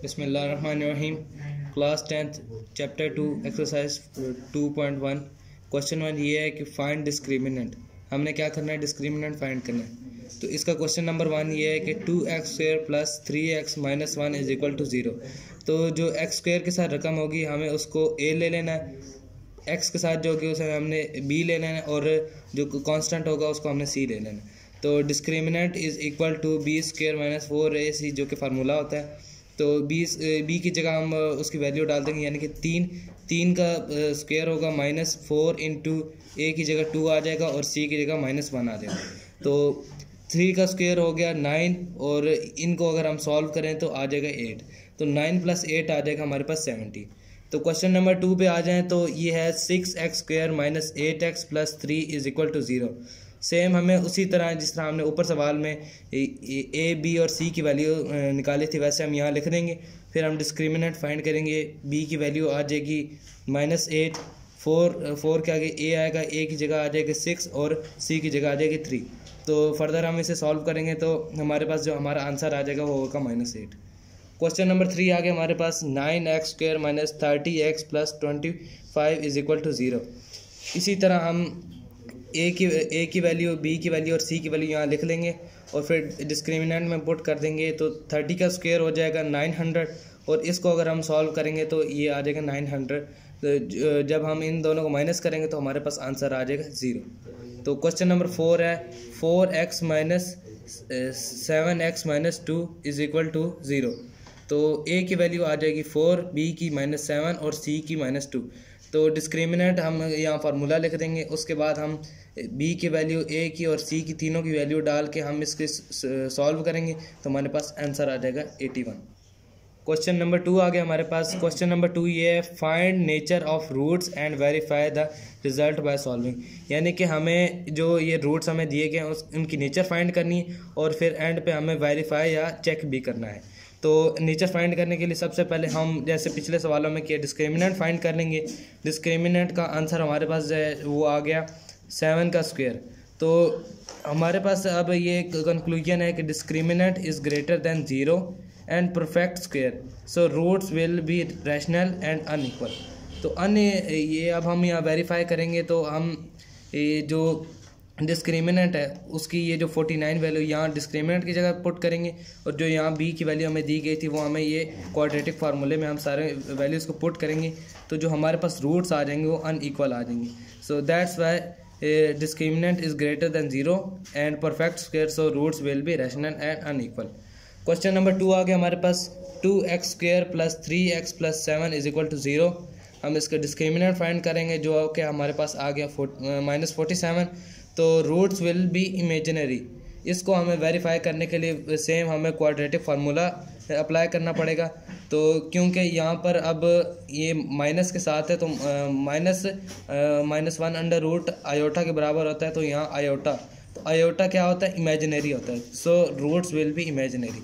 बिस्मिल्लाहिर्रहमानिर्रहीम। Class 10th chapter 2 exercise 2.1 question 1 ये है कि फाइंड डिस्क्रिमिनेंट। हमने क्या करना है? डिस्क्रिमिनेंट फाइंड करना है। तो इसका क्वेश्चन नंबर 1 ये है कि 2x² + 3x - 1 = 0। तो जो x² के साथ रकम होगी हमें उसको a ले लेना है, x के साथ जो होगी उसे हमने b ले लेना है और जो कांस्टेंट होगा उसको हमने c ले लेना है। तो discriminant is equal to b² - 4ac जो कि फार्मूला होता है। तो b की जगह हम उसकी वैल्यू डाल देंगे, यानी कि 3 का स्क्वायर होगा -4 इंटू a की जगह 2 आ जाएगा और c की जगह -1 आ जाएगा। तो 3 का स्क्वायर हो गया 9 और इनको अगर हम सॉल्व करें तो आ जाएगा 8। तो 9 + 8 आ जाएगा हमारे पास 70। तो क्वेश्चन नंबर 2 पे आ जाएं तो ये है 6x² - 8x + 3 = 0। सेम हमें उसी तरह जिस तरह हमने ऊपर सवाल में a b और c की वैल्यू निकाली थी वैसे हम यहाँ लिख देंगे। फिर हम डिस्क्रिमिनेंट फाइंड करेंगे। b की वैल्यू आ जाएगी -8, 4 के आगे a आएगा, a की जगह आ जाएगी 6 और c की जगह आ जाएगी 3। तो फर्दर हम इसे सॉल्व करेंगे तो हमारे पास जो हमारा आंसर आ जाएगा वो होगा -8। क्वेश्चन नंबर 3 आ गया हमारे पास 9x² - 30x + 25 = 0। इसी तरह हम a की वैल्यू, b की वैल्यू और c की वैल्यू यहाँ लिख लेंगे और फिर डिस्क्रिमिनेंट में पुट कर देंगे। तो 30 का स्क्वायर हो जाएगा 900 और इसको अगर हम सॉल्व करेंगे तो ये आ जाएगा 900। तो जब हम इन दोनों को माइनस करेंगे तो हमारे पास आंसर आ जाएगा 0। तो क्वेश्चन नंबर 4 है 4x - 7x - 2 = 0। तो a की वैल्यू आ जाएगी 4, b की -7 और c की -2। तो डिस्क्रिमिनेंट हम यहाँ फार्मूला लिख देंगे। उसके बाद हम b की वैल्यू, a की और c की तीनों की वैल्यू डाल के हम इसके सॉल्व करेंगे तो हमारे पास आंसर आ जाएगा 81। क्वेश्चन नंबर 2 आ गया हमारे पास। क्वेश्चन नंबर 2 ये है find nature of roots and verify the result by solving. यानी कि हमें जो ये रूट्स हमें दिए गए हैं उनकी नेचर फाइंड करनी है और फिर एंड पे हमें वेरीफाई या चेक भी करना है। तो नेचर फाइंड करने के लिए सबसे पहले हम जैसे पिछले सवालों में किया डिस्क्रिमिनेंट फाइंड कर लेंगे। डिस्क्रिमिनेंट का आंसर हमारे पास जो है वो आ गया 7 का स्क्वायर। तो हमारे पास अब ये कंक्लूजन है कि discriminant is greater than 0 and perfect square, so roots will be rational and unequal. तो ये अब हम यहाँ वेरीफाई करेंगे तो हम ये जो डिस्क्रिमिनेंट है उसकी ये जो 49 वैल्यू यहाँ डिस्क्रिमिनेंट की जगह पुट करेंगे और जो यहाँ b की वैल्यू हमें दी गई थी वो हमें ये क्वाड्रेटिक फार्मूले में हम सारे वैल्यूज़ को पुट करेंगे। तो जो हमारे पास रूट्स आ जाएंगे वो अनइक्वल आ जाएंगे। So that's why discriminant is greater than 0 and perfect square, so roots will be rational and unequal. Question number 2 आ गया हमारे पास 2x² + 3x + 7 = 0। हम इसका डिस्क्रिमिनेंट फाइंड करेंगे जो कि हमारे पास आ गया -47। तो रूट्स विल बी इमेजिनरी। इसको हमें वेरीफाई करने के लिए सेम हमें क्वाड्रेटिक फार्मूला अप्लाई करना पड़ेगा। तो क्योंकि यहाँ पर अब ये माइनस के साथ है तो -1 √ आयोटा के बराबर होता है। तो यहाँ आयोटा, तो आयोटा क्या होता है? इमेजिनरी होता है। So roots will be imaginary.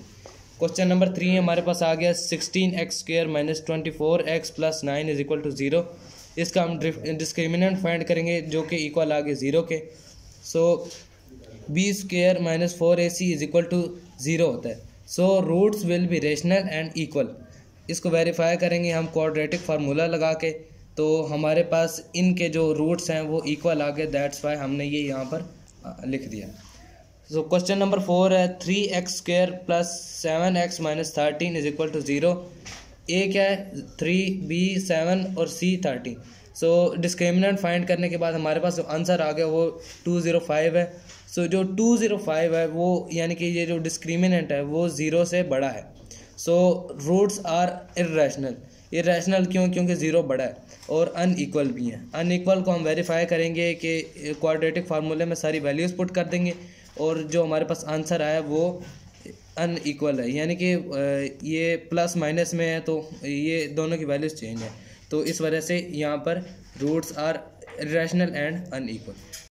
Question number 3 हमारे पास आ गया 16x² - 24x + 9 = 0। इसका हम डिस्क्रिमिनेंट फाइंड करेंगे जो कि इक्वल आ गया 0 के। सो b² - 4ac = 0 होता है। So roots will be rational and equal. इसको वेरीफाई करेंगे हम क्वाड्रेटिक फार्मूला लगा के। तो हमारे पास इनके जो रूट्स हैं वो इक्वल आ गए, दैट्स वाई हमने ये यहाँ पर लिख दिया। सो क्वेश्चन नंबर 4 है 3x² + 7x - 13 = 0। a क्या है? 3, b 7 और c 13। सो डिस्क्रिमिनेंट फाइंड करने के बाद हमारे पास जो आंसर आ गया वो 205 है। सो जो 205 है वो यानी कि ये जो डिस्क्रिमिनेंट है वो 0 से बड़ा है। So roots are irrational. Irrational क्यों? क्योंकि 0 बड़ा है और अनइक्वल भी है। अनइक्वल को हम वेरीफाई करेंगे कि क्वाड्रेटिक फार्मूले में सारी वैल्यूज़ पुट कर देंगे और जो हमारे पास आंसर आया वो अनइक्वल है, यानी कि ये प्लस माइनस में है तो ये दोनों की वैल्यूज़ चेंज है। तो इस वजह से यहाँ पर roots are irrational and unequal.